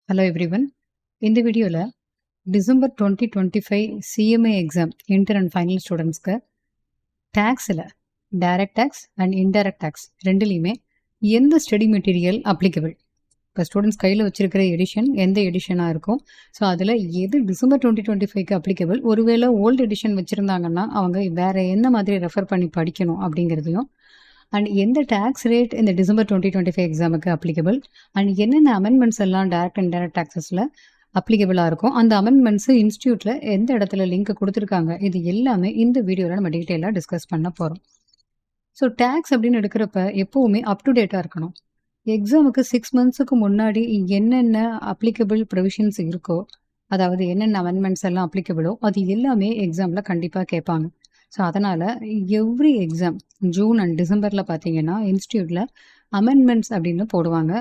Hello everyone. இந்த வீடியோல December 2025 CMA exam inter and final ஸ்டூடெண்ட்ஸ்க்கு டேக்ஸில் direct tax and indirect tax ரெண்டுலேயுமே எந்த ஸ்டடி மெட்டீரியல் அப்ளிகபிள். இப்போ ஸ்டூடெண்ட்ஸ் கையில் வச்சிருக்கிற எடிஷன் எந்த எடிஷனாக இருக்கும், ஸோ அதில் எது டிசம்பர் 2025க்கு அப்ளிகபிள், ஒருவேளை ஓல்டு எடிஷன் வச்சுருந்தாங்கன்னா அவங்க வேறு எந்த மாதிரி ரெஃபர் பண்ணி படிக்கணும் அப்படிங்கிறதையும், அண்ட் எந்த டேக்ஸ் ரேட் இந்த டிசம்பர் 2025 எக்ஸாமுக்கு அப்ளிகபிள், அண்ட் என்னென்ன அமெண்ட்மெண்ட்ஸ் எல்லாம் டைரக்ட் அண்ட் டைரக்ட் டேக்ஸஸில் அப்ளிகபிளாக இருக்கும், அந்த அமெண்ட்மெண்ட்ஸு இன்ஸ்டியூட்டில் எந்த இடத்துல லிங்க் கொடுத்துருக்காங்க, இது எல்லாமே இந்த வீடியோவில் நம்ம டீட்டெயிலாக டிஸ்கஸ் பண்ண போகிறோம். ஸோ டேக்ஸ் அப்படின்னு எடுக்கிறப்ப எப்போவுமே அப் டு டேட்டாக இருக்கணும். எக்ஸாமுக்கு 6 மந்த்ஸுக்கு முன்னாடி என்னென்ன அப்ளிகபிள் ப்ரொவிஷன்ஸ் இருக்கோ, அதாவது என்னென்ன அமெண்ட்மெண்ட்ஸ் எல்லாம் அப்ளிகபிளோ அது எல்லாமே எக்ஸாமில் கண்டிப்பாக கேட்பாங்க. ஸோ அதனால் எவ்ரி எக்ஸாம் ஜூன் அண்ட் டிசம்பரில் பார்த்தீங்கன்னா இன்ஸ்டியூட்டில் அமெண்ட்மெண்ட்ஸ் அப்படின்னு போடுவாங்க.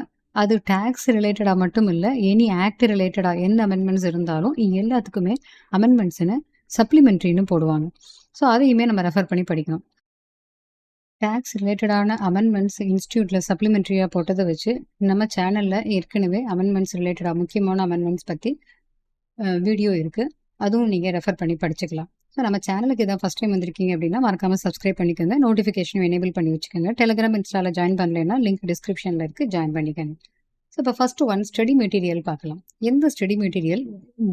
அது டேக்ஸ் ரிலேட்டடாக மட்டும் இல்லை, எனி ஆக்ட் ரிலேட்டடாக எந்த அமெண்ட்மெண்ட்ஸ் இருந்தாலும் எல்லாத்துக்குமே அமெண்ட்மெண்ட்ஸ்னு சப்ளிமெண்ட்ரின்னு போடுவாங்க. ஸோ அதையுமே நம்ம ரெஃபர் பண்ணி படிக்கணும். டேக்ஸ் ரிலேட்டடான அமெண்ட்மெண்ட்ஸ் இன்ஸ்டியூட்டில் சப்ளிமெண்ட்ரியாக போட்டதை வச்சு நம்ம சேனலில் ஏற்கனவே அமெண்ட்மெண்ட்ஸ் ரிலேட்டடாக முக்கியமான அமெண்ட்மெண்ட்ஸ் பற்றி வீடியோ இருக்குது, அதுவும் நீங்கள் ரெஃபர் பண்ணி படிச்சுக்கலாம். ஸோ நம்ம சேனலுக்கு இதான் ஃபஸ்ட் டைம் வந்திருக்கீங்க அப்படின்னா மறக்காமல் சப்ஸ்கிரைப் பண்ணிக்கோங்க, நோட்டிஃபிகேஷன் எனேபிள் பண்ணி வச்சுக்கோங்க. டெலிகிராம் இன்ஸ்டாவில் ஜாயின் பண்ணலைன்னா லிங்க் டிஸ்கிரிப்ஷனில் இருக்குது, ஜாயின் பண்ணிக்கோங்க. ஸோ இப்போ ஃபஸ்ட்டு ஒன் ஸ்டடி மெட்டீரியல் பார்க்கலாம். எந்த ஸ்டடி மெட்டீரியல்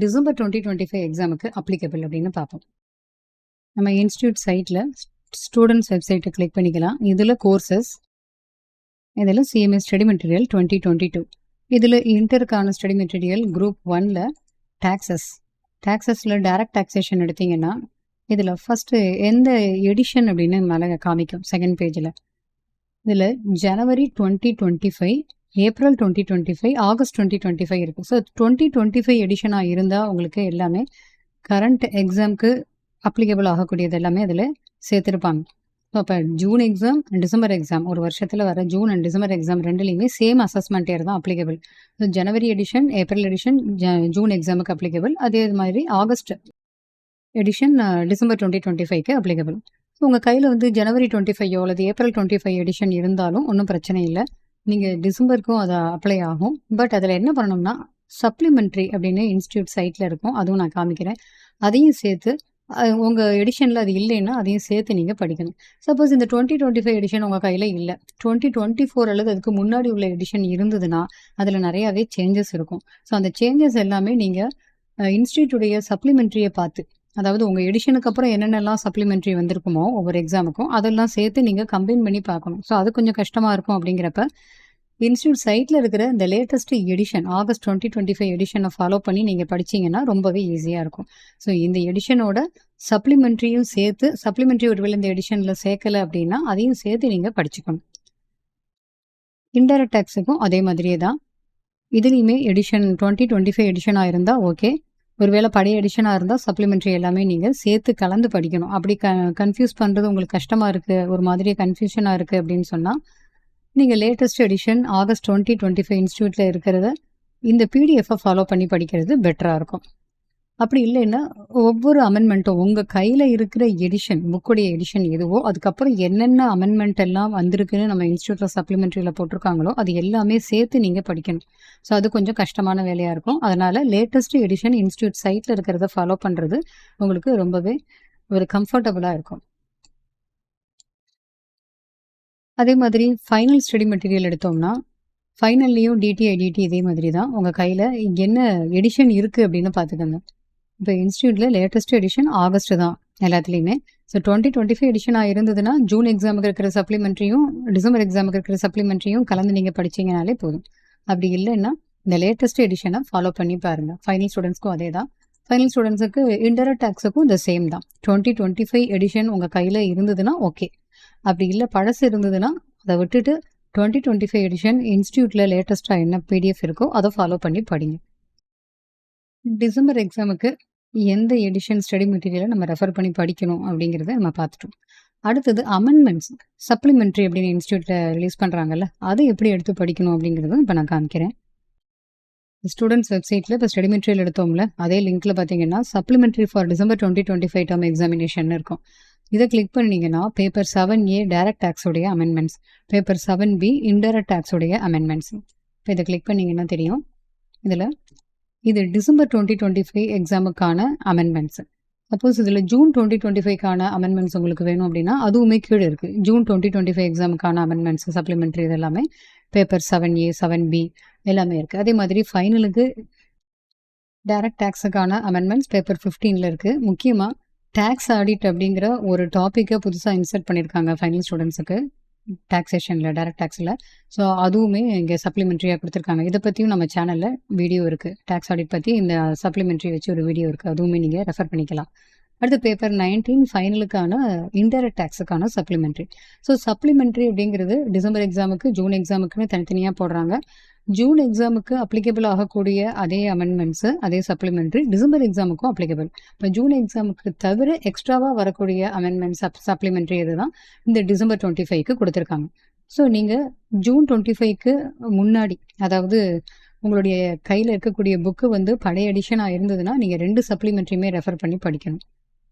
டிசம்பர் 2025 எக்ஸாமுக்கு அப்ளிகபிள் அப்படின்னு பார்ப்போம். நம்ம இன்ஸ்டியூட் சைட்டில் ஸ்டூடெண்ட்ஸ் வெப்சைட்டை கிளிக் பண்ணிக்கலாம். இதில் கோர்சஸ், இதில் சிஎம்ஏ ஸ்டடி மெட்டீரியல் 2022, இதில் இன்டருக்கான ஸ்டடி மெட்டீரியல் குரூப் 1ல் டேக்ஸஸில் டைரக்ட் டாக்ஸேஷன் எடுத்திங்கன்னா இதில் ஃபஸ்ட்டு எந்த எடிஷன் அப்படின்னு மேலே காமிக்கும் செகண்ட் பேஜில். இதில் ஜனவரி 2025, ஏப்ரல் 2025, ஆகஸ்ட் 2025 இருக்குது. ஸோ 2025 எடிஷனாக இருந்தால் உங்களுக்கு எல்லாமே கரண்ட் எக்ஸாமுக்கு அப்ளிகபிள் ஆகக்கூடியது எல்லாமே அதில் சேர்த்துருப்பாங்க. ஸோ அப்போ ஜூன் எக்ஸாம், டிசம்பர் எக்ஸாம், ஒரு வருஷத்தில் வர ஜூன் அண்ட் டிசம்பர் எக்ஸாம் ரெண்டுலேயுமே சேம் அசஸ்மெண்ட் இயர் தான் அப்ளிகபிள். ஸோ ஜனவரி எடிஷன், ஏப்ரல் எடிஷன் ஜூன் எக்ஸாமுக்கு அப்ளிகபிள், அதே மாதிரி ஆகஸ்ட் எடிஷன் டிசம்பர் 2025க்கு அப்ளிகபிள். ஸோ உங்கள் கையில் வந்து ஜனவரி 25 அல்லது ஏப்ரல் 25 எடிஷன் இருந்தாலும் ஒன்றும் பிரச்சனை இல்லை, நீங்கள் டிசம்பருக்கும் அதை அப்ளை ஆகும். பட் அதில் என்ன பண்ணணும்னா சப்ளிமெண்ட்ரி அப்படின்னு இன்ஸ்டியூட் சைட்டில் இருக்கும், அதுவும் நான் காமிக்கிறேன். அதையும் சேர்த்து உங்கள் எடிஷனில் அது இல்லைன்னா அதையும் சேர்த்து நீங்கள் படிக்கணும். சப்போஸ் இந்த 2025 எடிஷன் உங்கள் கையில் இல்லை, 2024 அல்லது அதுக்கு முன்னாடி உள்ள எடிஷன் இருந்ததுன்னா அதில் நிறையாவே சேஞ்சஸ் இருக்கும். ஸோ அந்த சேஞ்சஸ் எல்லாமே நீங்கள் இன்ஸ்டியூட்டுடைய சப்ளிமெண்ட்ரியை பார்த்து, அதாவது உங்கள் எடிஷனுக்கு அப்புறம் என்னென்னலாம் சப்ளிமெண்ட்ரி வந்திருக்குமோ ஒவ்வொரு எக்ஸாமுக்கும் அதெல்லாம் சேர்த்து நீங்கள் கம்பைன் பண்ணி பார்க்கணும். ஸோ அது கொஞ்சம் கஷ்டமாக இருக்கும். அப்படிங்கிறப்ப இன்ஸ்டியூட் சைட்டில் இருக்கிற இந்த லேட்டஸ்ட் எடிஷன் ஆகஸ்ட் 2025 எடிஷனை ஃபாலோ பண்ணி நீங்கள் படிச்சிங்கன்னா ரொம்பவே ஈஸியாக இருக்கும். ஸோ இந்த எடிஷனோட சப்ளிமெண்ட்ரியும் சேர்த்து, சப்ளிமெண்ட்ரி ஒருவேளை இந்த எடிஷனில் சேர்க்கலை அப்படின்னா அதையும் சேர்த்து நீங்கள் படிச்சுக்கணும். இன்டைரக்ட் டேக்ஸுக்கும் அதே மாதிரியே தான், இதுலேயுமே எடிஷன் 2025 எடிஷனாக இருந்தால் ஓகே, ஒருவேளை பழைய எடிஷனாக இருந்தால் சப்ளிமெண்ட்ரி எல்லாமே நீங்கள் சேர்த்து கலந்து படிக்கணும். அப்படி கன்ஃபியூஸ் பண்ணுறது உங்களுக்கு கஷ்டமாக இருக்குது, ஒரு மாதிரியே கன்ஃபியூஷனாக இருக்குது அப்படின்னு சொன்னால் நீங்கள் லேட்டஸ்ட் எடிஷன் ஆகஸ்ட் 2025 இன்ஸ்டியூட்டில் இருக்கிறத இந்த பிடிஎஃப்பை ஃபாலோ பண்ணி படிக்கிறது பெட்டராக இருக்கும். அப்படி இல்லைன்னா ஒவ்வொரு அமெண்ட்மெண்ட்டும் உங்கள் கையில் இருக்கிற எடிஷன், புக்குடைய எடிஷன் எதுவோ அதுக்கப்புறம் என்னென்ன அமெண்ட்மெண்ட் எல்லாம் வந்திருக்குன்னு நம்ம இன்ஸ்டியூட்டில் சப்ளிமெண்ட்ரியில் போட்டிருக்காங்களோ அது எல்லாமே சேர்த்து நீங்கள் படிக்கணும். ஸோ அது கொஞ்சம் கஷ்டமான வேலையாக இருக்கும். அதனால் லேட்டஸ்ட் எடிஷன் இன்ஸ்டியூட் சைட்டில் இருக்கிறத ஃபாலோ பண்ணுறது உங்களுக்கு ரொம்பவே ஒரு கம்ஃபர்டபுளாக இருக்கும். அதே மாதிரி ஃபைனல் ஸ்டடி மெட்டீரியல் எடுத்தோம்னா ஃபைனல்லையும் டிடி இதே மாதிரி தான், உங்கள் கையில் என்ன எடிஷன் இருக்குது அப்படின்னு பார்த்துக்கோங்க. இப்போ இன்ஸ்டியூட்டில் லேட்டஸ்ட் எடிஷன் ஆகஸ்ட் தான் எல்லாத்துலேயுமே. ஸோ 2025 எடிஷனாக இருந்ததுன்னா ஜூன் எக்ஸாமுக்கு இருக்கிற சப்ளிமெண்ட்ரியும் டிசம்பர் எக்ஸாமுக்கு இருக்கிற சப்ளிமெண்ட்ரியும் கலந்து நீங்கள் படிச்சிங்கனாலே போதும். அப்படி இல்லைன்னா இந்த லேட்டஸ்ட் எடிஷனை ஃபாலோ பண்ணி பாருங்கள். ஃபைனல் ஸ்டூடெண்ட்ஸ்க்கும் அதே தான். ஃபைனல் ஸ்டூடெண்ட்ஸுக்கு இன்டைரக்ட் டேக்ஸுக்கும் இந்த சேம் தான். 2025 எடிஷன் உங்கள் கையில் இருந்ததுன்னா ஓகே, அப்படி இல்லை பழசு இருந்ததுன்னா அதை விட்டுட்டு 2025 எடிஷன் இன்ஸ்டியூட்டில் லேட்டஸ்ட்டாக என்ன பிடிஎஃப் இருக்கோ அதை ஃபாலோ பண்ணி படிங்க. டிசம்பர் எக்ஸாமுக்கு எந்த எடிஷன் ஸ்டடி மெட்டீரியலை நம்ம ரெஃபர் பண்ணி படிக்கணும் அப்படிங்கிறத நம்ம பார்த்துட்டோம். அடுத்தது அமெண்ட்மெண்ட்ஸ் சப்ளிமெண்ட்ரி அப்படின்னு இன்ஸ்டியூட்டில் ரிலீஸ் பண்ணுறாங்கல்ல, அதை எப்படி எடுத்து படிக்கணும் அப்படிங்கிறதும் இப்போ நான் காமிக்கிறேன். ஸ்டூடெண்ட்ஸ் வெப்சைட்டில் இப்போ ஸ்டடி மெட்டீரியல் எடுத்தோம்ல, அதே லிங்க்கில் பார்த்தீங்கன்னா supplementary for December 2025 term examination இருக்கும். இதை கிளிக் பண்ணிங்கன்னா பேப்பர் 7A டைரக்ட் டேக்ஸோடைய அமெண்ட்மெண்ட்ஸ், பேப்பர் 7B இன்டைரக்ட் டேக்ஸோடைய அமெண்ட்மெண்ட்ஸ். இப்போ இதை கிளிக் பண்ணிங்கன்னா தெரியும், இதில் இது டிசம்பர் 2025 எக்ஸாமுக்கான அமெண்ட்மெண்ட்ஸ். சப்போஸ் இதில் ஜூன் 2025க்கான அமெண்ட்மெண்ட்ஸ் உங்களுக்கு வேணும் அப்படின்னா அதுவுமே கீழே இருக்குது. ஜூன் 2025 எக்ஸாமுக்கான அமெண்ட்மெண்ட்ஸ் சப்ளிமெண்ட்ரி இது எல்லாமே பேப்பர் 7A 7B எல்லாமே இருக்குது. அதே மாதிரி ஃபைனலுக்கு டைரக்ட் டேக்ஸுக்கான அமெண்ட்மெண்ட்ஸ் பேப்பர் 15ல் இருக்குது. முக்கியமாக டேக்ஸ் ஆடிட் அப்படிங்கிற ஒரு டாப்பிக்கை புதுசாக இன்சர்ட் பண்ணியிருக்காங்க ஃபைனல் ஸ்டூடெண்ட்ஸுக்கு டாக்ஸேஷனில், டைரக்ட் டேக்ஸில். ஸோ அதுவுமே இங்கே சப்ளிமெண்ட்ரியாக கொடுத்துருக்காங்க. இதை பற்றியும் நம்ம சேனலில் வீடியோ இருக்குது. டேக்ஸ் ஆடிட் பற்றி இந்த சப்ளிமெண்ட்ரி வச்சு ஒரு வீடியோ இருக்குது. அதுவுமே நீங்கள் ரெஃபர் பண்ணிக்கலாம். அடுத்து பேப்பர் 19 ஃபைனலுக்கான இன்டைரக்ட் டேக்ஸுக்கான சப்ளிமெண்ட்ரி. ஸோ சப்ளிமெண்ட்ரி அப்படிங்கிறது டிசம்பர் எக்ஸாமுக்கு ஜூன் எக்ஸாமுக்குன்னு தனித்தனியாக போடுறாங்க. ஜூன் எக்ஸாமுக்கு அப்ளிகபிள் ஆகக்கூடிய அதே அமெண்ட்மெண்ட்ஸு அதே சப்ளிமெண்ட்ரி டிசம்பர் எக்ஸாமுக்கும் அப்ளிகபிள். இப்போ ஜூன் எக்ஸாமுக்கு தவிர எக்ஸ்ட்ராவாக வரக்கூடிய அமெண்ட்மெண்ட்ஸ் சப்ளிமெண்ட்ரி இதுதான் இந்த டிசம்பர் 25க்கு கொடுத்துருக்காங்க. ஸோ நீங்கள் ஜூன் 25க்கு முன்னாடி, அதாவது உங்களுடைய கையில் இருக்கக்கூடிய புக்கு வந்து பழைய எடிஷனாக இருந்ததுன்னா நீங்கள் 2 சப்ளிமெண்ட்ரியுமே ரெஃபர் பண்ணி படிக்கணும்.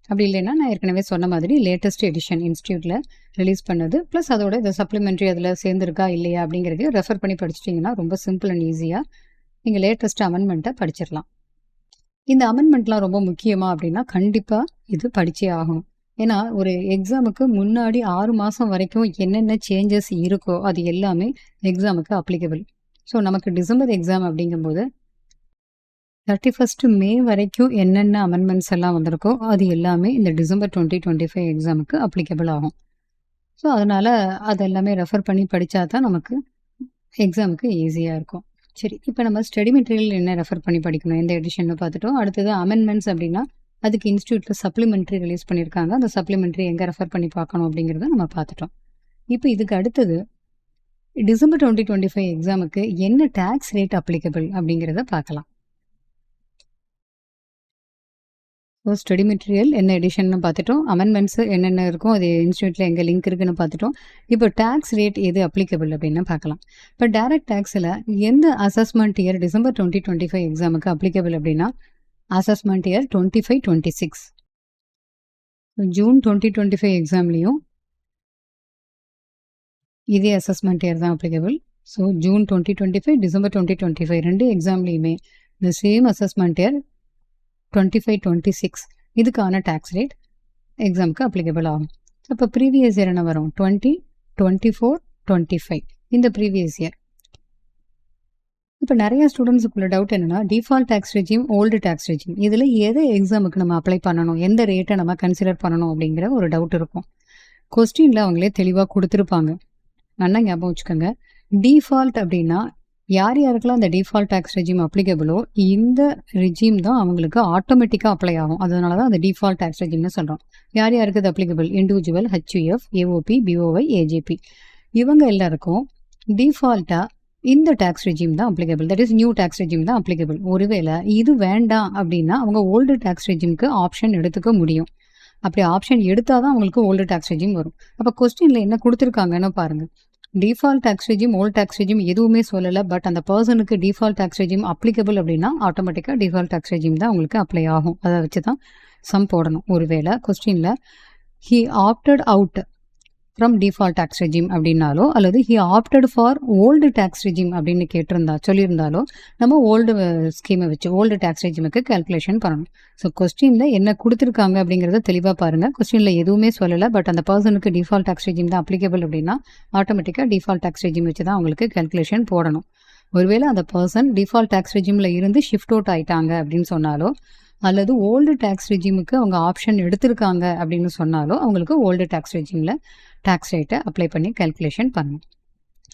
அப்படி இல்லைன்னா நான் ஏற்கனவே சொன்ன மாதிரி லேட்டஸ்ட் எடிஷன் இன்ஸ்டியூட்டில் ரிலீஸ் பண்ணது ப்ளஸ் அதோட இந்த சப்ளிமெண்ட்ரி அதில் சேர்ந்துருக்கா இல்லையா அப்படிங்கிறதையும் ரெஃபர் பண்ணி படிச்சிட்டிங்கன்னா ரொம்ப சிம்பிள் அண்ட் ஈஸியாக நீங்கள் லேட்டஸ்ட் அமெண்ட்மெண்ட்டை படிச்சிடலாம். இந்த அமெண்ட்மெண்ட்லாம் ரொம்ப முக்கியமாக அப்படின்னா கண்டிப்பாக இது படித்தே ஆகணும். ஏன்னா ஒரு எக்ஸாமுக்கு முன்னாடி 6 மாதம் வரைக்கும் என்னென்ன சேஞ்சஸ் இருக்கோ அது எல்லாமே எக்ஸாமுக்கு அப்ளிகபிள். ஸோ நமக்கு டிசம்பர் எக்ஸாம் அப்படிங்கும்போது 31 மே வரைக்கும் என்னென்ன அமெண்ட்மெண்ட்ஸ் எல்லாம் வந்திருக்கோ அது எல்லாமே இந்த டிசம்பர் 2025 எக்ஸாமுக்கு அப்ளிகபிள் ஆகும். ஸோ அதனால் அதெல்லாமே ரெஃபர் பண்ணி படித்தா தான் நமக்கு எக்ஸாமுக்கு ஈஸியாக இருக்கும். சரி, இப்போ நம்ம ஸ்டடி மெட்டீரியல் என்ன ரெஃபர் பண்ணி படிக்கணும், எந்த எடிஷன்னு பார்த்துட்டோம். அடுத்தது அமெண்ட்மெண்ட்ஸ் அப்படின்னா அதுக்கு இன்ஸ்டியூட்டில் சப்ளிமெண்ட்ரி ரிலீஸ் பண்ணியிருக்காங்க. அந்த சப்ளிமெண்ட்ரி எங்கே ரெஃபர் பண்ணி பார்க்கணும் அப்படிங்கிறத நம்ம பார்த்துட்டோம். இப்போ இதுக்கு அடுத்தது டிசம்பர் 2025 எக்ஸாமுக்கு என்ன டேக்ஸ் ரேட் அப்ளிகபிள் அப்படிங்கிறத பார்க்கலாம். ஸோ ஸ்டடி மெட்டீரியல் என்ன எடிஷன்னு பார்த்துட்டோம். அமெண்ட்மெண்ட்ஸு என்னென்ன இருக்கும், அது இன்ஸ்டியூட்டில் எங்கே லிங்க் இருக்குன்னு பார்த்துட்டோம். இப்போ டேக்ஸ் ரேட் எது அப்ளிகபிள் அப்படின்னு பார்க்கலாம். இப்போ டைரக்ட் டேக்ஸில் எந்த அசஸ்மெண்ட் இயர் டிசம்பர் 2025 எக்ஸாமுக்கு அப்ளிகபிள் அப்படின்னா அசஸ்மெண்ட் இயர் 25-26. ஜூன் 2025 எக்ஸாம்லேயும் இதே அசஸ்மெண்ட் இயர் தான் அப்ளிகபிள். ஸோ ஜூன் 2025 டிசம்பர் 2025 2 எக்ஸாம்லேயுமே இந்த சேம் அசஸ்மெண்ட் இயர் 25-26 இதுக்கான டேக்ஸ் ரேட் எக்ஸாமுக்கு அப்ளிகபிள் ஆகும். அப்போ ப்ரீவியஸ் இயர் என்ன வரும், 2024-25 இந்த ப்ரீவியஸ் இயர். இப்போ நிறைய ஸ்டூடெண்ட்ஸுக்குள்ள டவுட் என்னென்னா default tax regime, old tax regime இதில் எதை எக்ஸாமுக்கு நம்ம அப்ளை பண்ணணும், எந்த ரேட்டை நம்ம கன்சிடர் பண்ணணும் அப்படிங்கிற ஒரு டவுட் இருக்கும். கொஸ்டினில் அவங்களே தெளிவாக கொடுத்துருப்பாங்க. நல்லா ஞாபகம் வச்சுக்கோங்க. டிஃபால்ட் அப்படின்னா யார் யாருக்கெல்லாம் அந்த டிஃபால்ட் டேக்ஸ் ரெஜிம் அப்ளிகபிளோ இந்த ரெஜிம் தான் அவங்களுக்கு ஆட்டோமேட்டிக்காக அப்ளை ஆகும். அதனால தான் அந்த டிஃபால்ட் டேக்ஸ் ரெஜிம்னு சொல்கிறோம். யார் யாருக்கு அது applicable, individual, HUF, AOP, BOY, AJP இவங்க எல்லாருக்கும் டிஃபால்ட்டாக இந்த டேக்ஸ் ரெஜிம் தான் applicable. That is new tax regime தான் அப்ளிகபிள். ஒருவேளை இது வேண்டாம் அப்படின்னா அவங்க ஓல்டு டேக்ஸ் ரெஜிம்க்கு ஆப்ஷன் எடுத்துக்க முடியும். அப்படி ஆப்ஷன் எடுத்தால் தான் அவங்களுக்கு ஓல்டு டேக்ஸ் ரெஜிம் வரும். அப்போ கொஸ்டினில் என்ன கொடுத்துருக்காங்கன்னு பாருங்கள். Default tax regime, old tax regime எதுவுமே சொல்லலை. பட் அந்த பர்சனுக்கு டிஃபால்ட் டேக்ஸ் ரெஜிம் அப்ளிகபிள் அப்படின்னா ஆட்டோமேட்டிக்காக டிஃபால்ட் டேக்ஸ் ரெஜிம் தான் உங்களுக்கு அப்ளை ஆகும். அதை வச்சு தான் சம் போடணும். ஒருவேளை கொஸ்டினில் he opted out from default tax regime அப்படின்னாலோ அல்லது he opted for old tax regime அப்படின்னு சொல்லியிருந்தாலோ நம்ம ஓல்டு ஸ்கீமை வச்சு ஓல்டு டேக்ஸ் ரெஜிமுக்கு கால்குலேஷன் பண்ணணும். ஸோ கொஸ்டினில் என்ன கொடுத்துருக்காங்க அப்படிங்கிறத தெளிவாக பாருங்கள். கொஸ்டினில் எதுவுமே சொல்லலை. பட் அந்த பர்சனுக்கு டிஃபால்ட் டேக்ஸ் ரெஜிம் தான் அப்ளிகபிள் அப்படின்னா ஆட்டோமேட்டிக்காக டிஃபால்ட் டேக்ஸ் ரெஜிம் வச்சு தான் அவங்களுக்கு கால்குலேஷன் போடணும். ஒருவேளை அந்த பர்சன் டிஃபால்ட் டேக்ஸ் ரெஜிமில் இருந்து ஷிஃப்ட் அவுட் ஆயிட்டாங்க அப்படின்னு சொன்னாலோ அல்லது ஓல்டு டேக்ஸ் ரெஜிமுக்கு அவங்க ஆப்ஷன் எடுத்திருக்காங்க அப்படின்னு சொன்னாலோ அவங்களுக்கு ஓல்டு டேக்ஸ் ரெஜிமில் டேக்ஸ் ரேட்டை அப்ளை பண்ணி கால்குலேஷன் பண்ணணும்.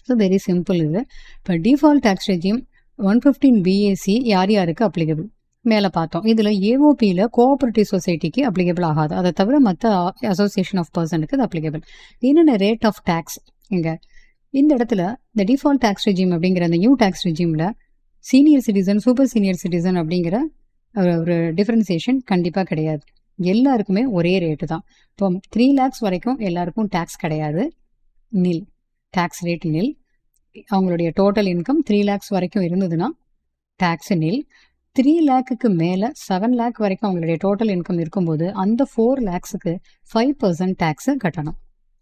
ஸோ வெரி சிம்பிள் இது. இப்போ டிஃபால்ட் டேக்ஸ் ரெஜிம் 115 BAC யார் யாருக்கு அப்ளிகபிள் மேலே பார்த்தோம். இதில் ஏஓபியில் கோஆப்ரேட்டிவ் சொசைட்டிக்கு அப்ளிகபிள் ஆகாது. அதை தவிர மற்ற அசோசியேஷன் ஆஃப் பர்சனுக்கு அது அப்ளிகபிள். என்னென்ன ரேட் ஆஃப் டேக்ஸ் இங்கே இந்த இடத்துல இந்த டிஃபால்ட் டேக்ஸ் ரெஜிம் அப்படிங்கிற அந்த நியூ டேக்ஸ் ரெஜிமில் senior citizen, super senior citizen அப்படிங்கிற ஒரு டிஃப்ரென்சியேஷன் கண்டிப்பாக கிடையாது. எல்லாருக்குமே ஒரே ரேட்டு தான். இப்போ 3 lakhs வரைக்கும் எல்லாருக்கும் டேக்ஸ் கிடையாது, நில், டேக்ஸ் ரேட் நில். அவங்களுடைய டோட்டல் இன்கம் 3 lakhs வரைக்கும் இருந்ததுன்னா டேக்ஸ் நில். 3 lakhக்கு மேலே 7 lakh வரைக்கும் அவங்களுடைய டோட்டல் இன்கம் இருக்கும்போது அந்த 4 lakhsக்கு 5% டேக்ஸு கட்டணும்.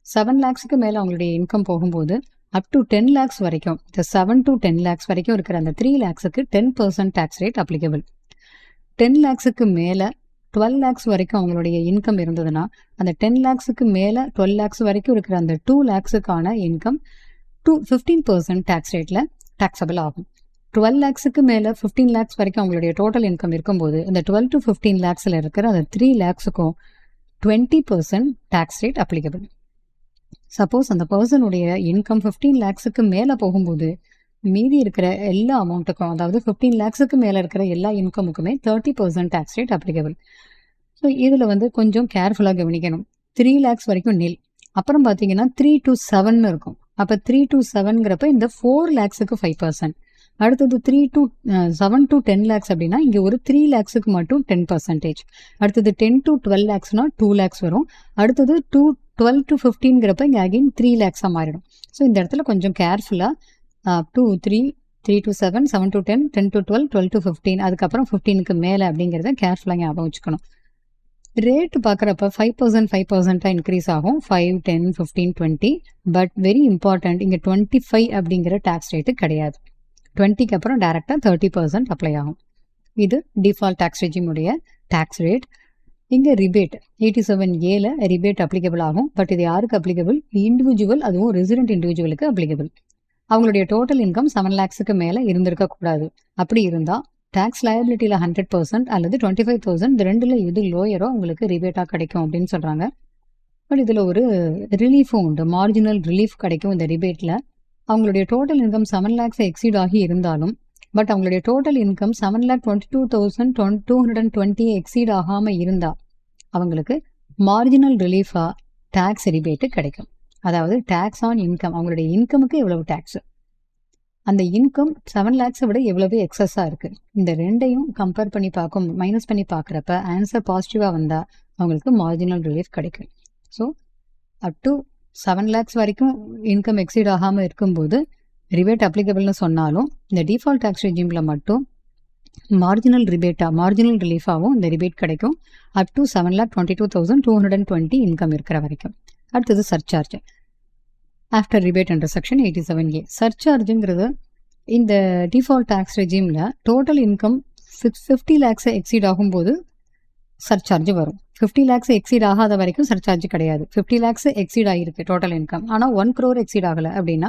7 lakhsக்கு மேலே அவங்களுடைய இன்கம் போகும்போது அப் டு 10 lakhs வரைக்கும், இந்த 7 to 10 lakhs வரைக்கும் இருக்கிற அந்த 3 lakhsக்கு 10% டேக்ஸ் ரேட் அப்ளிகபிள். 10 lakhsக்கு மேலே 12 lakhs வரைக்கும் அவங்களுடைய இன்கம் இருந்ததுன்னா, அந்த 10 lakhsக்கு மேலே 12 lakhs வரைக்கும் இருக்கிற அந்த 2 lakhsக்கான இன்கம் 15% டேக்ஸ் ரேட்டில் டாக்ஸபிள் ஆகும். 12 lakhsக்கு மேலே 15 lakhs வரைக்கும் அவங்களுடைய டோட்டல் இன்கம் இருக்கும்போது, இந்த 12 to 15 lakhsல இருக்கிற அந்த 3 lakhsக்கும் 20% டேக்ஸ் ரேட் அப்ளிகபிள். சப்போஸ் அந்த பர்சனுடைய இன்கம் 15 lakhsக்கு மேலே போகும்போது மீதி இருக்கிற எல்லா அமௌண்ட்டுக்கும், அதாவது 15 lakhsக்கு மேலே இருக்கிற எல்லா இன்கமுக்குமே 30% டேக்ஸ் ரேட் அப்ளிகபிள். ஸோ இதில் கொஞ்சம் கேர்ஃபுல்லாக கவனிக்கணும். 3 lakhs வரைக்கும் நில். அப்புறம் பார்த்தீங்கன்னா 3 to 7 இருக்கும். அப்போ 3 to 7ங்கிறப்ப இந்த 4 lakhsக்கு 5%. அடுத்தது 7 to 10 lakhs அப்படின்னா இங்கே ஒரு 3 lakhsக்கு மட்டும் 10%. அடுத்தது 10 to 12 lakhsனா 2 lakhs வரும். அடுத்தது 12 to 15ங்கிறப்ப இங்கே அகைன் 3 lakhsஆக மாறிடும். ஸோ இந்த இடத்துல கொஞ்சம் கேர்ஃபுல்லாக அப் to 3 to 7, 7 to 10, 10 to 12, 12 to 15, அதுக்கப்புறம் 15க்கு மேலே அப்படிங்கிறத கேர்ஃபுல்லாக ஞாபகம் வச்சுக்கணும். ரேட்டு பார்க்குறப்ப 5% இன்க்ரீஸ் ஆகும். 5, 10, 15, 20. பட் வெரி இம்பார்ட்டண்ட், இங்கே 25 அப்படிங்கிற டேக்ஸ் ரேட்டு கிடையாது. 20க்கு அப்புறம் டேரெக்டாக 30% அப்ளை ஆகும். இது டிஃபால்ட் டேக்ஸ் ரெஜிமுடைய டேக்ஸ் ரேட். இங்கே ரிபேட் 87Aல ரிபேட் அப்ளிகபிள் ஆகும். பட் இது யாருக்கு அப்ளிகபிள்? இண்டிவிஜுவல், அதுவும் ரெசிடென்ட் இண்டிவிஜுவலுக்கு அப்ளிகபிள். அவங்களுடைய டோட்டல் இன்கம் 7 lakhsக்கு மேலே இருந்திருக்கக்கூடாது. அப்படி இருந்தால் டேக்ஸ் லயபிலிட்டியில் 100% அல்லது 25,000 இது ரெண்டில் எது லோயரோ அவங்களுக்கு ரிபேட்டாக கிடைக்கும் அப்படின்னு சொல்கிறாங்க. பட் இதில் ஒரு ரிலீஃபும் உண்டு, மார்ஜினல் ரிலீஃப் கிடைக்கும் இந்த ரிபேட்டில். அவங்களுடைய டோட்டல் இன்கம் 7 lakhs எக்ஸீட் ஆகி இருந்தாலும், பட் அவங்களுடைய டோட்டல் இன்கம் 7,22,220 எக்ஸீட் ஆகாமல் இருந்தால் அவங்களுக்கு மார்ஜினல் ரிலீஃபாக டேக்ஸ் ரிபேட்டு கிடைக்கும். அதாவது டேக்ஸ் ஆன் இன்கம், அவங்களுடைய இன்கமுக்கு எவ்வளவு டேக்ஸ், அந்த இன்கம் 7 lakhs விட எவ்வளவு எக்ஸஸாக இருக்குது, இந்த ரெண்டையும் கம்பேர் பண்ணி மைனஸ் பண்ணி பார்க்குறப்ப ஆன்சர் பாசிட்டிவாக வந்தால் அவங்களுக்கு மார்ஜினல் ரிலீஃப் கிடைக்கும். ஸோ அப் டு 7 lakhs வரைக்கும் இன்கம் எக்ஸீட் ஆகாமல் இருக்கும்போது ரிபேட் அப்ளிகபிள்னு சொன்னாலும் இந்த டிஃபால்ட் டேக்ஸ் ரெஜிமில் மட்டும் மார்ஜினல் ரிலீஃபாகவும் இந்த ரிபேட் கிடைக்கும். அப் டு 7,22,220 இன்கம் இருக்கிற வரைக்கும். அடுத்தது surcharge. After rebate under section 87A. சர்சார்ஜுங்கிறது இந்த டிஃபால்ட் டேக்ஸ் ரெஜிமில் டோட்டல் இன்கம் 50 lakhs எக்ஸீட் ஆகும்போது சர்சார்ஜ் வரும். 50 lakhs எக்ஸீட் ஆகாத வரைக்கும் சர்சார்ஜ் கிடையாது. 50 lakhs எக்ஸீட் ஆகிருக்கு டோட்டல் இன்கம், ஆனால் 1 crore எக்ஸீட் ஆகலை அப்படின்னா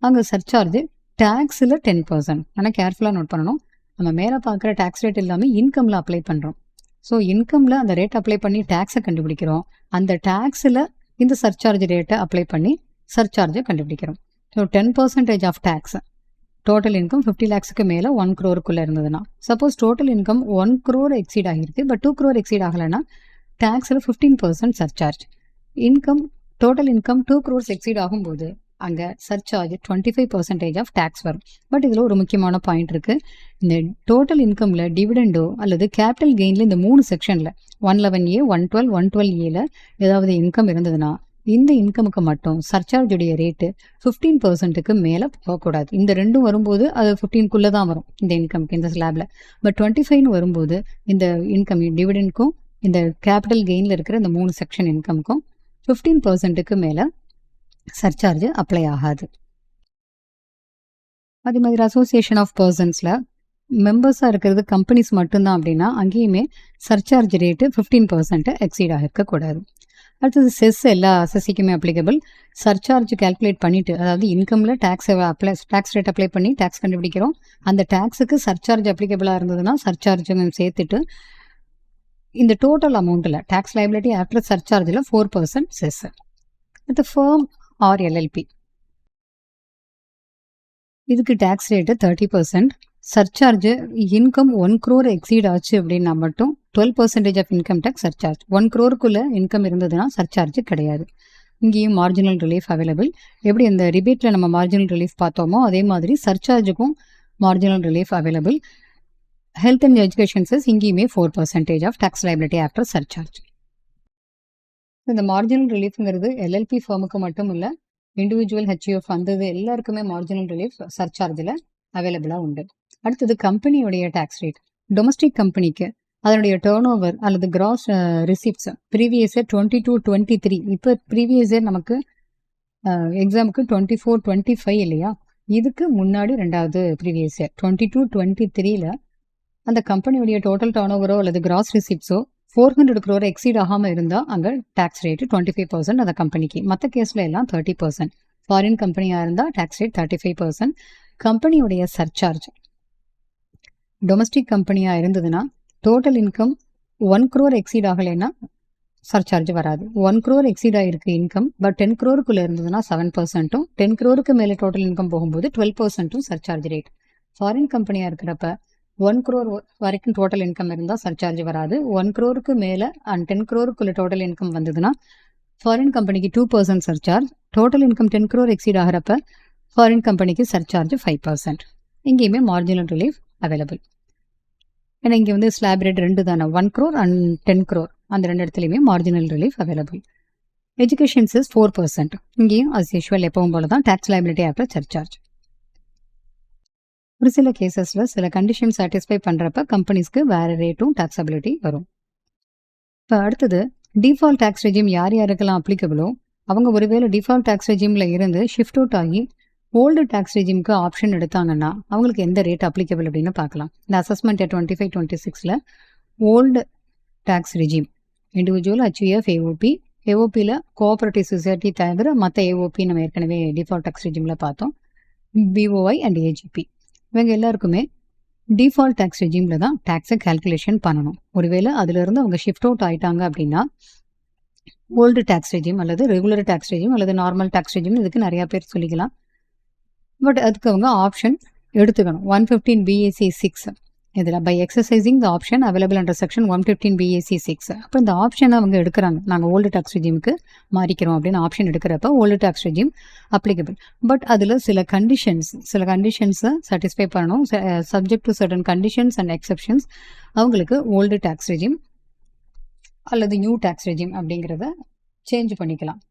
அங்கே சர்சார்ஜ் டேக்ஸில் 10%. ஆனால் கேர்ஃபுல்லாக நோட் பண்ணணும், நம்ம மேலே பார்க்குற டேக்ஸ் ரேட் எல்லாமே இன்கமில் அப்ளை பண்ணுறோம். ஸோ இன்கமில் அந்த ரேட் அப்ளை பண்ணி டேக்ஸை கண்டுபிடிக்கிறோம். அந்த டேக்ஸில் இந்த சர்சார்ஜ் ரேட்டை அப்ளை பண்ணி சர்சார்ஜை கண்டுபிடிக்கிறோம். So 10% of tax total income 50 lakhsக்கு மேலே 1 crore இருந்ததுன்னா, suppose total income 1 crore exceed ஆகிருக்கு பட் 2 crore எக்ஸீட் ஆகலைன்னா டேக்ஸில் 15% surcharge. Total income 2 crores exceed ஆகும்போது அங்கே சர்சார்ஜ் 25% ஆஃப் டேக்ஸ் வரும். பட் இதில் ஒரு முக்கியமான பாயிண்ட் இருக்குது. இந்த டோட்டல் இன்கமில் டிவிடெண்டோ அல்லது கேபிட்டல் கெயினில் இந்த 3 செக்ஷனில் 111A, 112, 112Aல ஏதாவது இன்கம் இருந்ததுன்னா இந்த இன்கமுக்கு மட்டும் சர்சார்ஜுடைய ரேட்டு 15%க்கு மேலே போகக்கூடாது. இந்த ரெண்டும் வரும்போது அது 15க்குள்ளே தான் வரும் இந்த இன்கம்க்கு இந்த ஸ்லாபில். பட் 25ன்னு வரும்போது இந்த இன்கம் டிவிடெண்ட்க்கும் இந்த கேபிட்டல் கெயினில் இருக்கிற இந்த 3 செக்ஷன் இன்கமுக்கும் 15%க்கு மேலே சர்சார்ஜ் அப்ளை ஆகாது. அதே மாதிரி அசோசியேஷன் ஆஃப் பர்சன்ஸில் மெம்பர்ஸாக இருக்கிறது கம்பெனிஸ் மட்டும்தான் அப்படின்னா அங்கேயுமே சர்சார்ஜ் ரேட்டு 15% எக்ஸீட் ஆகிருக்கக்கூடாது. அடுத்தது செஸ் எல்லா அசஸிக்குமே அப்ளிகபிள். சர்சார்ஜ் கால்குலேட் பண்ணிவிட்டு, அதாவது இன்கமில் டேக்ஸ் ரேட் அப்ளை பண்ணி டேக்ஸ் கண்டுபிடிக்கிறோம். அந்த டேக்ஸுக்கு சர்சார்ஜ் அப்ளிகபிளாக இருந்ததுன்னா சர்சார்ஜ் சேர்த்துட்டு இந்த டோட்டல் அமௌண்ட்டில் டேக்ஸ் லைபிலிட்டி ஆஃப்டர் சர்சார்ஜில் 4% செஸ். அடுத்து ஃபர்ம் ஆர் எல்எல்பி, இதுக்கு tax rate 30%. Surcharge income 1 crore exceed ஆச்சு அப்படின்னா மட்டும் 12% of income tax surcharge. 1 crore income இருந்ததுன்னா சர்சார்ஜ் கிடையாது. இங்கேயும் மார்ஜினல் ரிலீஃப் அவைலபிள். எப்படி இந்த ரிபேட்டில் நம்ம மார்ஜினல் ரிலீஃப் பார்த்தோமோ அதே மாதிரி சர்சார்ஜுக்கும் marginal relief available. Health and education cess இங்கேயுமே 4% of tax liability after surcharge. இந்த மார்ஜினல் ரிலீஃப்ங்கிறது எல்எல்பி ஃபார்முக்கு மட்டும் இல்லை, இண்டிவிஜுவல் ஹெச்யூஎஃப் வந்தது எல்லாருக்குமே மார்ஜினல் ரிலீஃப் சர்சார்ஜில் அவைலபிளாக உண்டு. அடுத்தது கம்பெனியோடைய டேக்ஸ் ரேட். டொமஸ்டிக் கம்பெனிக்கு அதனுடைய டேர்ன் ஓவர் அல்லது கிராஸ் ரிசிப்ட்ஸ் ப்ரீவியஸ் இயர் 22-23, இப்போ ப்ரீவியஸ் இயர் நமக்கு எக்ஸாமுக்கு 24-25 இல்லையா, இதுக்கு முன்னாடி 2வது ப்ரீவியஸ் இயர் 22-23ல அந்த கம்பெனியுடைய டோட்டல் டர்ன் ஓவரோ அல்லது கிராஸ் ரிசிப்ட்ஸோ 400 crore எக்ஸீட் ஆகாமல் இருந்தால் அங்கே டேக்ஸ் ரேட்டு 25% அந்த கம்பெனிக்கு. மற்ற கேஸில் எல்லாம் 30%. ஃபாரின் கம்பெனியாக இருந்தால் டேக்ஸ் ரேட் 35%. கம்பெனியுடைய சர்சார்ஜ் டொமஸ்டிக் கம்பெனியாக இருந்ததுன்னா டோட்டல் இன்கம் 1 crore எக்ஸீட் ஆகலைன்னா சர்சார்ஜ் வராது. 1 crore எக்ஸீட் ஆகிருக்கு இன்கம், பட் 10 crore இருந்ததுன்னா 7%, 10 crore மேலே டோட்டல் இன்கம் போகும்போது 12% சர்சார்ஜ் ரேட். ஃபாரின் கம்பெனியாக இருக்கிறப்ப 1 crore வரைக்கும் டோட்டல் இன்கம் இருந்தால் சர்சார்ஜ் வராது. 1 crore மேலே அண்ட் 10 crore டோட்டல் இன்கம் வந்ததுன்னா ஃபாரின் கம்பெனிக்கு 2% surcharge. Total income 10 crore exceed ஆகிறப்ப ஃபாரின் கம்பெனிக்கு சர்சார்ஜ் 5%. இங்கேயுமே மார்ஜினல் ரிலீஃப் அவைலபிள். ஏன்னா இங்கே வந்து ஸ்லாப் ரேட் 2 தானே, 1 crore அண்ட் 10 crore, அந்த 2 இடத்துலையுமே marginal relief available. Education chess 4%. இங்கேயும் அஸ் யூஷுவல் எப்பவும் போல தான் டேக்ஸ் லைபிலிட்டி ஆக்டில் சர்சார்ஜ். ஒரு சில கேசஸில் சில கண்டிஷன் சாட்டிஸ்ஃபை பண்ணுறப்ப கம்பெனிஸ்க்கு வேறு ரேட்டும் டாக்ஸபிலிட்டி வரும். இப்போ அடுத்தது டிஃபால்ட் டேக்ஸ் ரெஜிம் யார் யாருக்கெல்லாம் அப்ளிகபிளோ அவங்க ஒருவேளை டிஃபால்ட் டேக்ஸ் ரெஜிமில் இருந்து ஷிஃப்ட் அவுட் ஆகி ஓல்டு டேக்ஸ் ரெஜிமுக்கு ஆப்ஷன் எடுத்தாங்கன்னா அவங்களுக்கு எந்த ரேட் அப்ளிகபிள் அப்படின்னு பார்க்கலாம். இந்த அசஸ்மெண்ட் 25-26ல் old tax regime individual HUF AOP, ஏஓபியில் கோஆப்ரேட்டிவ் சொசைட்டி தவிர மற்ற ஏஓபி நம்ம ஏற்கனவே டிஃபால்ட் டேக்ஸ் ரெஜிமில் பார்த்தோம். BOI அண்ட் AGP இவங்க எல்லாருக்குமே டிஃபால்ட் டேக்ஸ் ரெஜிமில் தான் டேக்ஸை கால்குலேஷன் பண்ணணும். ஒருவேளை அதிலிருந்து அவங்க ஷிஃப்ட் அவுட் ஆகிட்டாங்க அப்படின்னா ஓல்டு டேக்ஸ் ரெஜிம் அல்லது ரெகுலர் டேக்ஸ் ரெஜிம் அல்லது நார்மல் டேக்ஸ் ரெஜிம் இதுக்கு நிறையா பேர் சொல்லிக்கலாம். பட் அதுக்கு அவங்க ஆப்ஷன் எடுத்துக்கணும். 115 BAC 6 இதில் by exercising the option available under section 115 BAC 6. அப்போ இந்த ஆப்ஷனை அவங்க எடுக்கிறாங்க, நாங்கள் ஓல்டு டேக்ஸ் ரெஜிமுக்கு மாறிக்கிறோம் அப்படின்னு ஆப்ஷன் எடுக்கிறப்ப old tax regime applicable. But அதில் சில கண்டிஷன்ஸை சாட்டிஸ்ஃபை பண்ணணும். Subject to certain conditions and exceptions அவங்களுக்கு ஓல்டு டேக்ஸ் ரெஜிம் அல்லது நியூ டேக்ஸ் ரெஜிம் அப்படிங்கிறத சேஞ்ச் பண்ணிக்கலாம்.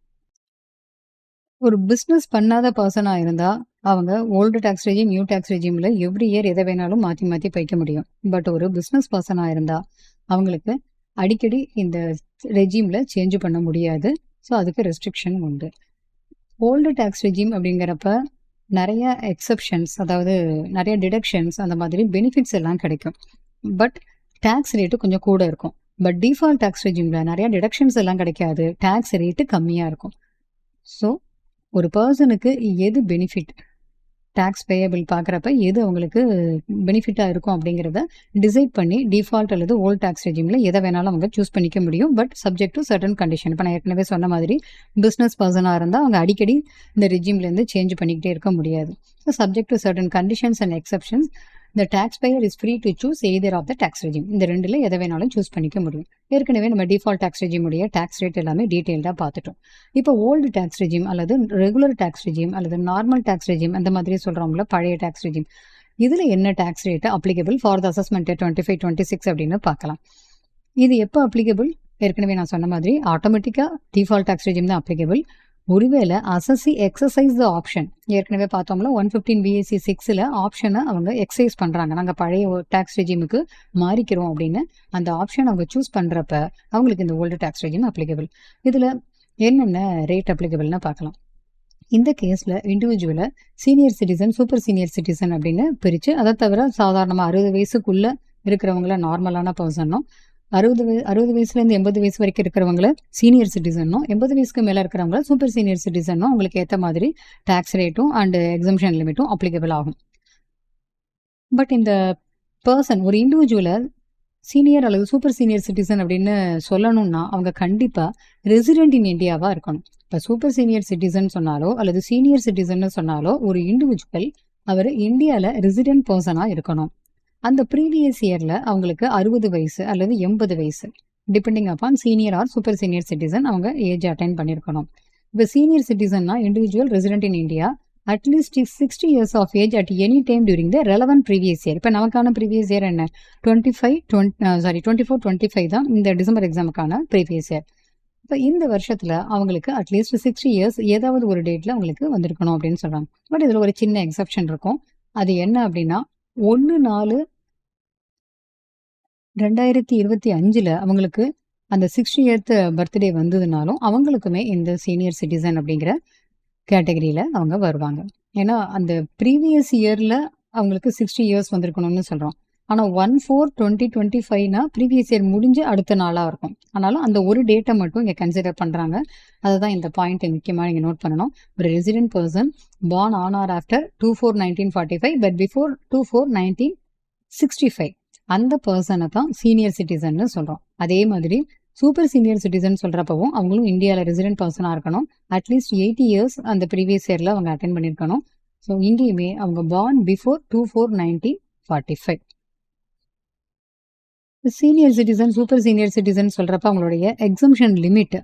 ஒரு பிஸ்னஸ் பண்ணாத பர்சனாக இருந்தால் அவங்க old tax regime new tax ரெஜிமில் எவ்ரி இயர் எதை வேணாலும் மாற்றி வைக்க முடியும். பட் ஒரு பிஸ்னஸ் பர்சனாக இருந்தால் அவங்களுக்கு அடிக்கடி இந்த ரெஜிமில் சேஞ்ச் பண்ண முடியாது. ஸோ அதுக்கு ரெஸ்ட்ரிக்ஷன் உண்டு. ஓல்டு டேக்ஸ் ரெஜிம் அப்படிங்கிறப்ப நிறைய எக்ஸப்ஷன்ஸ், அதாவது நிறைய டிடக்ஷன்ஸ், அந்த மாதிரி பெனிஃபிட்ஸ் எல்லாம் கிடைக்கும். பட் டேக்ஸ் ரேட்டு கொஞ்சம் கூட இருக்கும். பட் டிஃபால்ட் டேக்ஸ் ரெஜிமில் நிறையா டிடக்ஷன்ஸ் எல்லாம் கிடைக்காது, டேக்ஸ் ரேட்டு கம்மியாக இருக்கும். ஸோ ஒரு பர்சனுக்கு எது பெனிஃபிட், டேக்ஸ் பேயபிள் பார்க்குறப்ப எது அவங்களுக்கு பெனிஃபிட்டாக இருக்கும் அப்படிங்கிறத டிசைட் பண்ணி டிஃபால்ட் அல்லது ஓல்ட் டேக்ஸ் ரெஜிமில் எதை வேணாலும் அவங்க சூஸ் பண்ணிக்க முடியும். But subject to certain condition. இப்போ நான் ஏற்கனவே சொன்ன மாதிரி பிஸ்னஸ் பர்சனாக இருந்தால் அவங்க அடிக்கடி இந்த ரெஜிம்லேருந்து சேஞ்ச் பண்ணிக்கிட்டே இருக்க முடியாது. So subject to certain conditions and exceptions the taxpayer is free to choose either of the tax regime. இந்த ரெண்டில் எதை வேணாலும் சூஸ் பண்ணிக்க முடியும். ஏற்கனவே நம்ம டிஃபால்ட் டேக்ஸ் ரெஜிமுடைய டேக்ஸ் ரேட் எல்லாமே டீட்டெயில்டாக பார்த்துட்டோம். இப்போ ஓல்டு டேக்ஸ் ரெஜிம் அல்லது ரெகுலர் டேக்ஸ் ரெஜிம் அல்லது நார்மல் டேக்ஸ் ரெஜிம் அந்த மாதிரி சொல்கிறவங்கள பழைய டேக்ஸ் ரெஜிம், இதில் என்ன tax rate applicable for the assessment 25-26 அப்படின்னு பார்க்கலாம். இது எப்போ அப்ளிகபிள்? ஏற்கனவே நான் சொன்ன மாதிரி ஆட்டோமேட்டிக்காக டிஃபால்ட் டேக்ஸ் ரெஜிம் தான் அப்ளிகபிள். ஒருவேளை அசஸி எக்ஸசைஸ் த ஆப்ஷன், ஏற்கனவே பார்த்தோம்ல 115 BAC 6ல் ஆப்ஷனை அவங்க எக்ஸசைஸ் பண்ணுறாங்க, நாங்கள் பழைய டேக்ஸ் ரெஜிமுக்கு மாறிக்கிறோம் அப்படின்னு அந்த ஆப்ஷன் அவங்க சூஸ் பண்ணுறப்ப அவங்களுக்கு இந்த ஓல்டு டேக்ஸ் ரெஜிம் அப்ளிகபிள். இதில் என்னென்ன ரேட் அப்ளிகபிள்னு பார்க்கலாம். இந்த கேஸில் இண்டிவிஜுவலை senior citizen, super senior citizen அப்படின்னு பிரித்து, அதை தவிர சாதாரணமாக 60 வயசுக்குள்ளே இருக்கிறவங்கள நார்மலான பர்சனும், 60 வயசுலேருந்து 80 வயசு வரைக்கும் இருக்கிறவங்கள சீனியர் சிட்டிசனும், 80 வயசுக்கு மேலே இருக்கிறவங்கள சூப்பர் சீனியர் சிட்டிசனும் அவங்களுக்கு ஏற்ற மாதிரி டேக்ஸ் ரேட்டும் அண்ட் எக்ஸம்ஷன் லிமிட்டும் அப்ளிகபிள் ஆகும். பட் இந்த பர்சன் ஒரு இண்டிவிஜுவலை சீனியர் அல்லது சூப்பர் சீனியர் சிட்டிசன் அப்படின்னு சொல்லணும்னா அவங்க கண்டிப்பாக ரெசிடென்ட் இன் இந்தியாவாக இருக்கணும். இப்போ சூப்பர் சீனியர் சிட்டிசன் சொன்னாலோ அல்லது சீனியர் சிட்டிசன் சொன்னாலோ ஒரு இண்டிவிஜுவல் அவர் இந்தியாவில் ரெசிடென்ட் பர்சனாக இருக்கணும். அந்த ப்ரீவியஸ் இயரில் அவங்களுக்கு 60 வயசு அல்லது 80 வயசு depending upon senior or super senior citizen அவங்க ஏஜ் அட்டைன் பண்ணியிருக்கணும். இப்போ சீனியர் சிட்டிசன்னா individual resident in India at least 60 years of age at any time during the relevant previous year. இப்போ நமக்கான ப்ரீவியஸ் இயர் என்ன 24-25 தான் இந்த டிசம்பர் எக்ஸாமுக்கான ப்ரீவியஸ் இயர். இப்போ இந்த வருஷத்தில் அவங்களுக்கு அட்லீஸ்ட் 60 years ஏதாவது ஒரு டேட்டில் அவங்களுக்கு வந்திருக்கணும் அப்படின்னு சொல்கிறாங்க. பட் இதில் ஒரு சின்ன எக்ஸப்ஷன் இருக்கும். அது என்ன அப்படின்னா 1/4/2025 அவங்களுக்கு அந்த 60th பர்த்டே வந்ததுனாலும் அவங்களுக்குமே இந்த சீனியர் சிட்டிசன் அப்படிங்கிற கேட்டகரியில் அவங்க வருவாங்க. ஏன்னா அந்த ப்ரீவியஸ் இயரில் அவங்களுக்கு 60 இயர்ஸ் வந்திருக்கணும்னு சொல்கிறோம். ஆனால் 1/4/2025 ப்ரீவியஸ் இயர் முடிஞ்சு அடுத்த நாளாக இருக்கும். ஆனாலும் அந்த ஒரு டேட்டை மட்டும் இங்கே கன்சிடர் பண்ணுறாங்க. அதுதான் இந்த பாயிண்ட் முக்கியமாக நீங்கள் நோட் பண்ணணும். ஒரு resident person born on or after 2/4/1945 but before 2/4/1965 அந்த பர்சனை தான் சீனியர் சிட்டிசன்னு சொல்கிறோம். அதே மாதிரி சூப்பர் சீனியர் சிட்டிசன் சொல்கிறப்பவும் அவங்களும் இந்தியாவில் ரெசிடென்ட் பர்சனாக இருக்கணும். அட்லீஸ்ட் 80 இயர்ஸ் அந்த ப்ரீவியஸ் இயரில் அவங்க அட்டென்ட் பண்ணியிருக்கணும். ஸோ இங்கேயுமே அவங்க born before 2/4/1945. Senior citizen super senior citizen சொல்கிறப்ப அவங்களுடைய எக்ஸம்ஷன் லிமிட்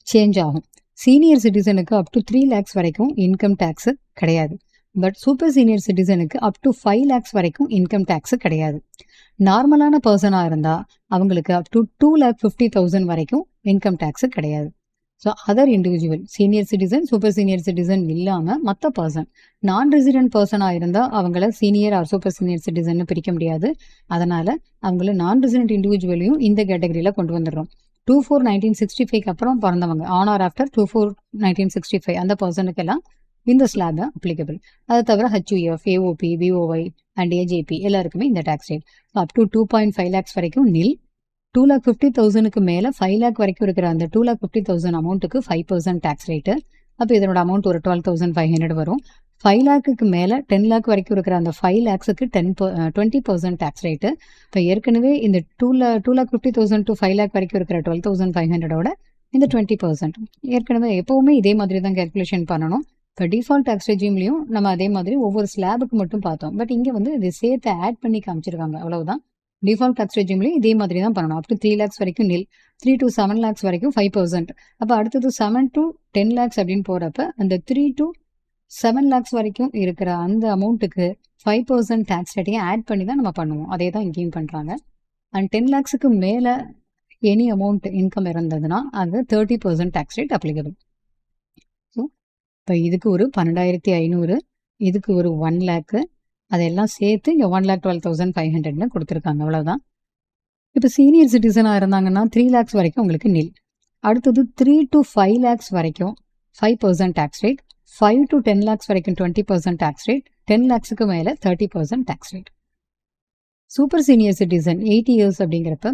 சேஞ்ச் ஆகும். சீனியர் சிட்டிசனுக்கு அப் டு 3 lakhs வரைக்கும் இன்கம் டேக்ஸு கிடையாது. பட் சூப்பர் சீனியர் சிட்டிசனுக்கு அப் டு 5 lakhs வரைக்கும் இன்கம் டேக்ஸு கிடையாது. நார்மலான பர்சனாக இருந்தால் அவங்களுக்கு அப் டு 2,50,000 வரைக்கும் இன்கம் டேக்ஸு கிடையாது. So other individual senior citizen super senior citizen இல்லாமல் மற்ற பர்சன் நான் ரெசிடென்ட் பர்சனாக இருந்தால் அவங்கள senior or super senior citizen பிரிக்க முடியாது. அதனால் அவங்கள நான் ரெசிடென்ட் இண்டிவிஜுவலையும் இந்த கேட்டகரியில் கொண்டு வந்துடுறோம். 2/4/1965 அப்புறம் பிறந்தவங்க ஆன் ஆர் ஆஃப்டர் 2/4/1965 அந்த பர்சனுக்கெல்லாம் இந்த ஸ்லாப் தான் அப்ளிகபிள். அதை தவிர HUF, AOP, BOY and AJP எல்லாருக்குமே இந்த tax rate up to 2.5 lakhs வரைக்கும் நில். 2,50,000க்கு மேலே 5 lakh வரைக்கும் இருக்கிற அந்த 2,50,000 அமௌண்ட்டுக்கு 5% டேக்ஸ் ரேட்டு. அப்போ இதனோட அமௌண்ட் ஒரு 12,500 வரும். 5 lakhக்கு மேலே 10 lakh வரைக்கும் இருக்கிற அந்த 5 lakhsக்கு 20% டேக்ஸ் ரேட்டு. இப்போ ஏற்கனவே இந்த 2,50,000 to 5 lakh வரைக்கும் இருக்கிற 12,500ஓட இந்த 20% ஏற்கனவே எப்போவுமே இதே மாதிரி தான் கேல்குலேஷன் பண்ணணும். இப்போ டிஃபால்ட் டேக்ஸ் ரெஜிம்லையும் நம்ம அதே மாதிரி ஒவ்வொரு ஸ்லாபுக்கு மட்டும் பார்த்தோம். பட் இங்கே வந்து இது சேர்த்து ஆட் பண்ணி காமிச்சிருக்காங்க, அவ்வளவுதான். டிஃபால்ட் டேக்ஸ் ரெஜிம்லையும் இதே மாதிரி தான் பண்ணணும். அப் டு 3 lakhs வரைக்கும் நில், 3 to 7 lakhs வரைக்கும் 5%. அப்போ அடுத்தது 7 to 10 lakhs அப்படின்னு போகிறப்ப அந்த 3 to 7 lakhs வரைக்கும் இருக்கிற அந்த அமௌண்ட்டுக்கு 5% டேக்ஸ் ரேட்டையும் ஆட் பண்ணி தான் நம்ம பண்ணுவோம். அதே தான் இங்கேயும் பண்ணுறாங்க. அண்ட் 10 lakhsக்கு மேலே எனி அமௌண்ட் இன்கம் இருந்ததுன்னா அது 30% டேக்ஸ் ரேட் அப்ளிகபிள். ஸோ இப்போ இதுக்கு ஒரு 12,500, இதுக்கு ஒரு 1 lakh, அதெல்லாம் சேர்த்து இங்கே 1,12,500 கொடுத்துருக்காங்க, அவ்வளோதான். இப்போ சீனியர் சிட்டிசனாக இருந்தாங்கன்னா 3 lakhs வரைக்கும் உங்களுக்கு நில். அடுத்தது 3 to 5 lakhs வரைக்கும் 5% டேக்ஸ் ரேட், 5 to 10 lakhs வரைக்கும் 20% டேக்ஸ் ரேட், 10 lakhsக்கு மேலே 30% tax rate. Super senior citizen 80 years அப்படிங்கிறப்ப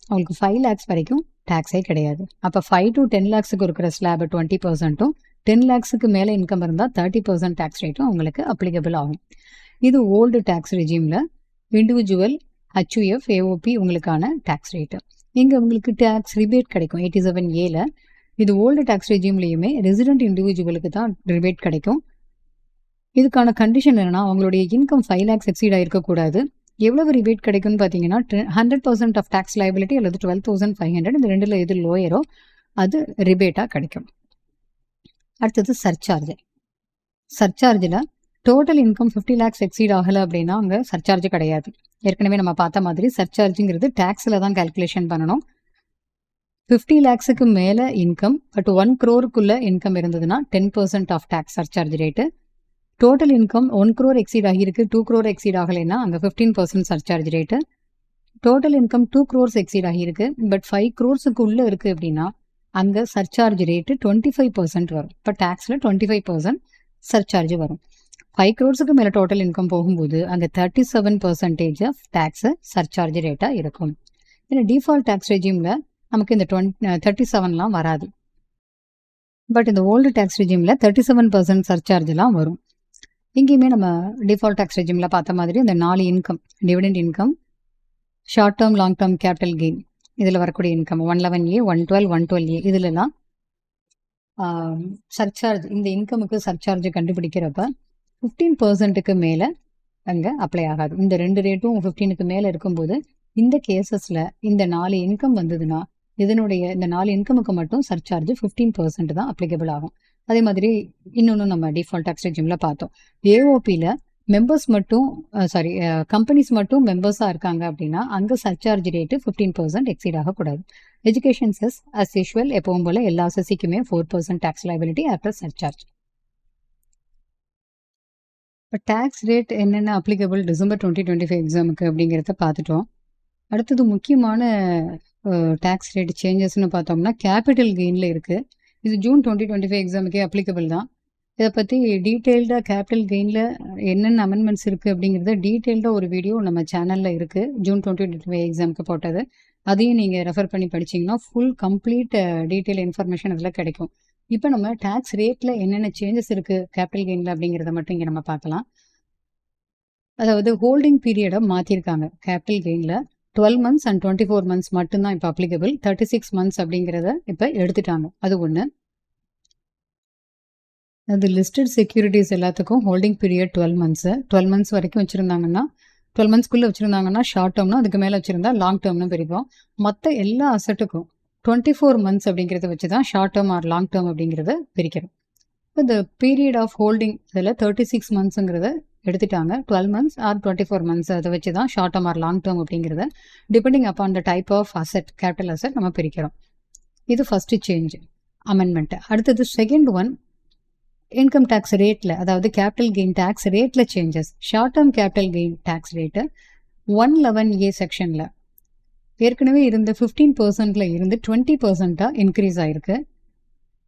அவங்களுக்கு 5 lakhs வரைக்கும் டேக்ஸே கிடையாது. அப்போ 5 to 10 lakhsக்கு இருக்கிற ஸ்லாப் 20%, 10 lakhsக்கு மேலே இன்கம் இருந்தால் 30% டேக்ஸ் ரேட்டும் அவங்களுக்கு அப்ளிகபிள் ஆகும். இது ஓல்டு டேக்ஸ் ரெஜிமில் இண்டிவிஜுவல் HUF, AOP உங்களுக்கான டேக்ஸ் ரேட்டு. இங்கே உங்களுக்கு டேக்ஸ் ரிபேட் கிடைக்கும் 87A. இது ஓல்டு டேக்ஸ் ரெஜிம்லேயுமே ரெசிடென்ட் இண்டிவிஜுவலுக்கு தான் ரிபேட் கிடைக்கும். இதுக்கான கண்டிஷன் என்னென்னா அவங்களுடைய இன்கம் 5 lakhs எக்ஸீட் ஆகிருக்கக்கூடாது. எவ்வளவு ரிபேட் கிடைக்கும்னு பார்த்தீங்கன்னா 100% ஆஃப் டேக்ஸ் லைபிலிட்டி அல்லது 12,500, இந்த ரெண்டில் எது லோயரோ அது ரிபேட்டாக கிடைக்கும். அடுத்தது சர்சார்ஜ். சர்சார்ஜில் டோட்டல் இன்கம் 50 lakhs எக்ஸீட் ஆகலை அப்படின்னா அங்கே சர்சார்ஜ் கிடையாது. ஏற்கனவே நம்ம பார்த்த மாதிரி சர்சார்ஜுங்கிறது டேக்ஸில் தான் கால்குலேஷன் பண்ணணும். 50 lakhsக்கு மேலே இன்கம் பட் 1 crore இன்கம் இருந்ததுன்னா 10% of tax surcharge rate. Total income 1 crore exceed ஆகியிருக்கு, 2 crore எக்ஸீட் ஆகலைன்னா அங்கே 15% surcharge rate. Total income 2 crores exceed ஆகியிருக்கு பட் 5 crores உள்ளே இருக்குது அப்படின்னா அங்கே சர்சார்ஜ் ரேட்டு 25% வரும். இப்போ டேக்ஸில் 25% சர்சார்ஜ் வரும். 5 crores மேலே டோட்டல் இன்கம் போகும்போது அங்கே 37% ஆஃப் டேக்ஸு சர்சார்ஜ் ரேட்டாக இருக்கும். ஏன்னா டிஃபால்ட் டேக்ஸ் ரெஜிமில் நமக்கு இந்த 37லாம் வராது. பட் இந்த ஓல்டு டேக்ஸ் ரெஜிமில் 37% சர்சார்ஜ்லாம் வரும். இங்கேயுமே நம்ம டிஃபால்ட் டேக்ஸ் ரெஜிமில் பார்த்த மாதிரி இந்த 4 income, dividend income, short term, long term capital gain, இதில் வரக்கூடிய இன்கம் 111A, 112, 112A இதிலெல்லாம் சர்சார்ஜ், இந்த இன்கமுக்கு சர்சார்ஜ் கண்டுபிடிக்கிறப்ப 15%க்கு மேலே அங்கே அப்ளை ஆகாது. இந்த 2 ரேட்டும் 15க்கு மேலே இருக்கும்போது இந்த கேசஸில் இந்த 4 இன்கம் வந்ததுன்னா இதனுடைய இந்த 4 இன்கமுக்கு மட்டும் சர்சார்ஜ் 15% தான் அப்ளிகபிள் ஆகும். அதே மாதிரி இன்னொன்று நம்ம டிஃபால்ட் டேக்ஸ் ரெஜிமில் பார்த்தோம். ஏஓபியில் மெம்பர்ஸ் மட்டும் கம்பெனிஸ் மட்டும் மெம்பர்ஸாக இருக்காங்க அப்படின்னா அங்கே சர்சார்ஜ் ரேட்டு 15% எக்ஸீட் ஆகக்கூடாது. எஜுகேஷன் செஸ் அஸ் யூஷுவல் எப்பவும் போல் எல்லா செஸ்ஸுக்குமே 4% டேக்ஸ் லைபிலிட்டி ஆஃப்டர் சர்சார்ஜ். இப்போ டேக்ஸ் ரேட் என்னென்ன அப்ளிகபிள் டிசம்பர் 2025 எக்ஸாமுக்கு அப்படிங்கிறத பார்த்துட்டோம். அடுத்தது முக்கியமான டேக்ஸ் ரேட் சேஞ்சஸ்ன்னு பார்த்தோம்னா கேபிட்டல் கெயினில் இருக்குது. இது ஜூன் 2025 எக்ஸாமுக்கே அப்ளிகபிள் தான். இதை பற்றி டீட்டெயில்டாக கேபிட்டல் கெயினில் என்னென்ன அமெண்ட்மெண்ட்ஸ் இருக்குது அப்படிங்கிறத டீட்டெயில்டாக ஒரு வீடியோ நம்ம சேனலில் இருக்குது. ஜூன் 2025 எக்ஸாமுக்கு போட்டது. அதையும் நீங்கள் ரெஃபர் பண்ணி படிச்சிங்கன்னா ஃபுல் கம்ப்ளீட் டீட்டெயில் இன்ஃபர்மேஷன் அதில் கிடைக்கும். இப்போ நம்ம டேக்ஸ் ரேட்டில் என்னென்ன சேஞ்சஸ் இருக்குது கேபிட்டல் கெயினில் அப்படிங்கிறத மட்டும் இங்கே நம்ம பார்க்கலாம். அதாவது ஹோல்டிங் பீரியடை மாற்றிருக்காங்க. கேபிட்டல் கெயினில் 12 months அண்ட் 24 months மட்டும்தான் இப்போ அப்ளிகபிள். 36 months அப்படிங்கிறத இப்போ எடுத்துட்டாங்க. அது ஒன்று. அது லிஸ்டட் செக்யூரிட்டிஸ் எல்லாத்துக்கும் ஹோல்டிங் பீரியட் 12 months. 12 months வரைக்கும் வச்சுருந்தாங்கன்னா 12 monthsக்குள்ளே வச்சுருந்தாங்கன்னா ஷார்ட் டேர்ம்னா, அதுக்கு மேலே வச்சுருந்தா லாங் டேர்ம்னு பிரிப்போம். மற்ற எல்லா அசட்டுக்கும் 24 months அப்படிங்கிறத வச்சு தான் short term or long term அப்படிங்கிறத பிரிக்கிறோம். இந்த பீரியட் ஆஃப் ஹோல்டிங் இதில் 36 monthsங்கிறத எடுத்துட்டாங்க. 12 months ஆர் 24 months அதை வச்சு தான் short term or long term அப்படிங்கிறத depending upon the type of asset, capital asset நம்ம பிரிக்கிறோம். இது ஃபஸ்ட்டு சேஞ்ச் அமெண்ட்மெண்ட். அடுத்தது செகண்ட் ஒன், இன்கம் டேக்ஸ் ரேட்டில், அதாவது கேபிட்டல் கெயின் டேக்ஸ் ரேட்டில் changes. Short term capital gain tax rate 111A செக்ஷனில் ஏற்கனவே இருந்த 15% இருந்து 20% இன்க்ரீஸ் ஆகிருக்கு.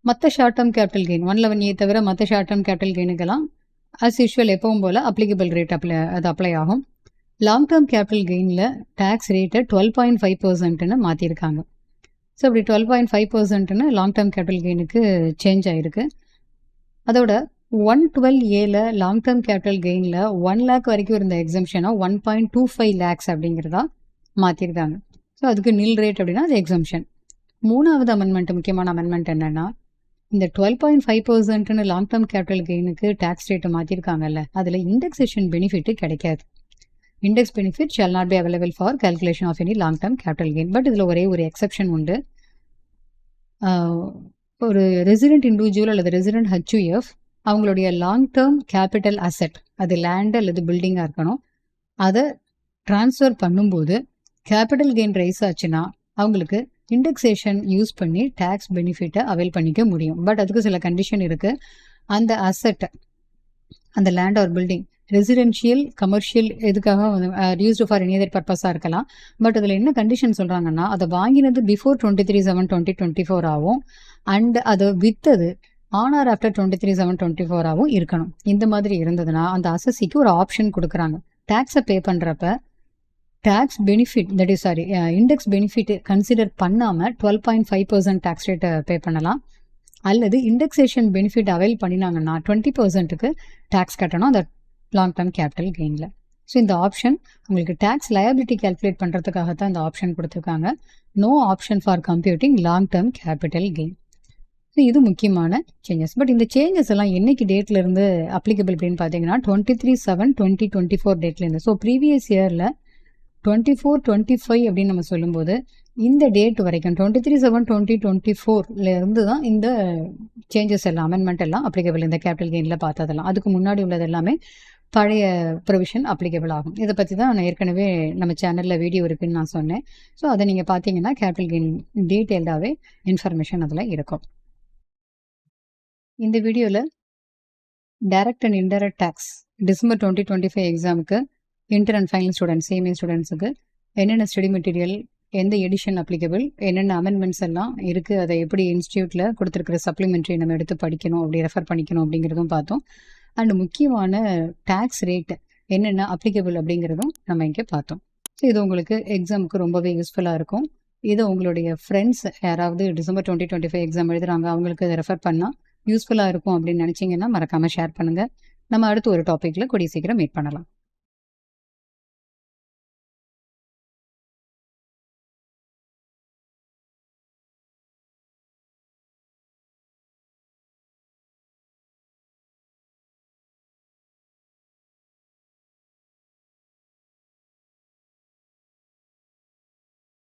மற்ற short term capital gain 111A தவிர மற்ற ஷார்ட் டேர்ம் கேபிட்டல் கெயினுக்கெல்லாம் ஆஸ் யூஷுவல் எப்பவும் போல் அப்ளிகபிள் ரேட் அப்ளை ஆகும். லாங் டேர்ம் கேபிட்டல் கெயினில் டேக்ஸ் ரேட்டை 12.5%ன்னு மாற்றிருக்காங்க. ஸோ அப்படி 12.5%ன்னு லாங் டேர்ம் கேபிட்டல் கெயினுக்கு சேஞ்ச் ஆகிருக்கு. அதோட 112Aல லாங் டேர்ம் கேபிட்டல் கெயினில் 1 lakh வரைக்கும் இருந்த எக்ஸம்ஷனாக 1.25 lakhs அப்படிங்கிறதா மாற்றிருக்காங்க. ஸோ அதுக்கு நில் ரேட் அப்படின்னா அது எக்ஸம்ஷன். மூணாவது அமெண்ட்மெண்ட், முக்கியமான அமெண்ட்மெண்ட் என்னென்னா, இந்த 12.5%ன்னு லாங் டேர்ம் கேபிட்டல் கெயினுக்கு டேக்ஸ் ரேட்டை மாற்றிருக்காங்கல்ல, அதில் இண்டெக்ஸேஷன் பெனிஃபிட்டு கிடைக்காது. Index benefit shall not be available for calculation of any long term capital gain. But இதில் ஒரே ஒரு எக்ஸப்ஷன் உண்டு. ஒரு ரெசிடென்ட் இண்டிவிஜுவல் அல்லது ரெசிடென்ட் HUF அவங்களுடைய லாங் டேர்ம் கேபிட்டல் அசெட், அது லேண்டு அல்லது பில்டிங்காக இருக்கணும், அதை ட்ரான்ஸ்ஃபர் பண்ணும்போது கேபிட்டல் கெயின் ரைஸ் ஆச்சுன்னா அவங்களுக்கு இண்டெக்ஸேஷன் யூஸ் பண்ணி டேக்ஸ் பெனிஃபிட்டை அவைல் பண்ணிக்க முடியும். பட் அதுக்கு சில கண்டிஷன் இருக்குது. அந்த அசெட், அந்த land or building residential, commercial எதுக்காக யூஸ்டு ஃபார் எனி அதர் பர்பஸாக இருக்கலாம். பட் அதில் என்ன கண்டிஷன் சொல்கிறாங்கன்னா, அதை வாங்கினது பிஃபோர் 23/7/2024 ஆகும் அண்ட் அதை விற்றது ஆன் ஆர் ஆஃப்டர் 23/7/24 ஆகவும் இருக்கணும். இந்த மாதிரி இருந்ததுன்னா அந்த அசஸிக்கு ஒரு ஆப்ஷன் கொடுக்குறாங்க. டேக்ஸை பே பண்ணுறப்ப tax benefit, that is sorry index benefit consider பண்ணாமல் 12.5% டேக்ஸ் ரேட்டை பே பண்ணலாம். அல்லது இண்டெக்ஸேஷன் பெனிஃபிட் அவைல் பண்ணினாங்கன்னா 20%க்கு டேக்ஸ் கட்டணும் அந்த லாங் டேர்ம் கேபிட்டல் கெயினில். ஸோ இந்த ஆப்ஷன் உங்களுக்கு டேக்ஸ் லயபிலிட்டி கால்குலேட் பண்ணுறதுக்காக தான் இந்த ஆப்ஷன் கொடுத்துருக்காங்க. No option for computing long term capital gain. So இது முக்கியமான சேஞ்சஸ். பட் இந்த சேஞ்சஸ் எல்லாம் என்னைக்கு டேட்லேருந்து அப்ளிகபிள் அப்படின்னு பார்த்தீங்கன்னா 23/7/2024 டேட்லேருந்து. ஸோ ப்ரீவியஸ் இயரில் 24-25 அப்படின்னு நம்ம சொல்லும்போது இந்த டேட் வரைக்கும் 23/7/2024 தான் இந்த சேஞ்சஸ் எல்லாம், அமெண்ட்மெண்ட் எல்லாம் அப்ளிகபிள். இந்த கேபிட்டல் கெயினில் பார்த்ததெல்லாம் அதுக்கு முன்னாடி உள்ளது எல்லாமே பழைய ப்ரொவிஷன் அப்ளிகபிள் ஆகும். இதை பற்றி தான் நான் ஏற்கனவே நம்ம சேனலில் வீடியோ இருக்குதுன்னு நான் சொன்னேன். ஸோ அதை நீங்கள் பார்த்தீங்கன்னா கேபிட்டல் கெயின் டீட்டெயில்டாகவே இன்ஃபர்மேஷன் அதில் இருக்கும். இந்த வீடியோவில் direct and indirect tax December 2025 எக்ஸாமுக்கு inter and final students, CMA ஸ்டூடெண்ட்ஸுக்கு என்னென்ன ஸ்டடி மெட்டீரியல், எந்த எடிஷன் அப்ளிகபிள், என்னென்ன அமெண்ட்மெண்ட்ஸ் எல்லாம் இருக்குது, அதை எப்படி இன்ஸ்டியூட்டில் கொடுத்துருக்கிற சப்ளிமெண்ட்ரி நம்ம எடுத்து படிக்கணும், அப்படி ரெஃபர் பண்ணிக்கணும் அப்படிங்கிறதும் பார்த்தோம். அண்ட் முக்கியமான டேக்ஸ் ரேட் என்னென்ன அப்ளிகபிள் அப்படிங்கிறதும் நம்ம இங்கே பார்த்தோம். ஸோ இது உங்களுக்கு எக்ஸாமுக்கு ரொம்பவே யூஸ்ஃபுல்லாக இருக்கும். இதை உங்களுடைய ஃப்ரெண்ட்ஸ் யாராவது டிசம்பர் 2025 எக்ஸாம் எழுதுகிறாங்க அவங்களுக்கு இதை ரெஃபர் பண்ணால் யூஸ்ஃபுல்லாக இருக்கும் அப்படின்னு நினச்சிங்கன்னா மறக்காமல் ஷேர் பண்ணுங்கள். நம்ம அடுத்து ஒரு டாப்பிக்கில் கூடிய சீக்கிரம் மீட் பண்ணலாம்.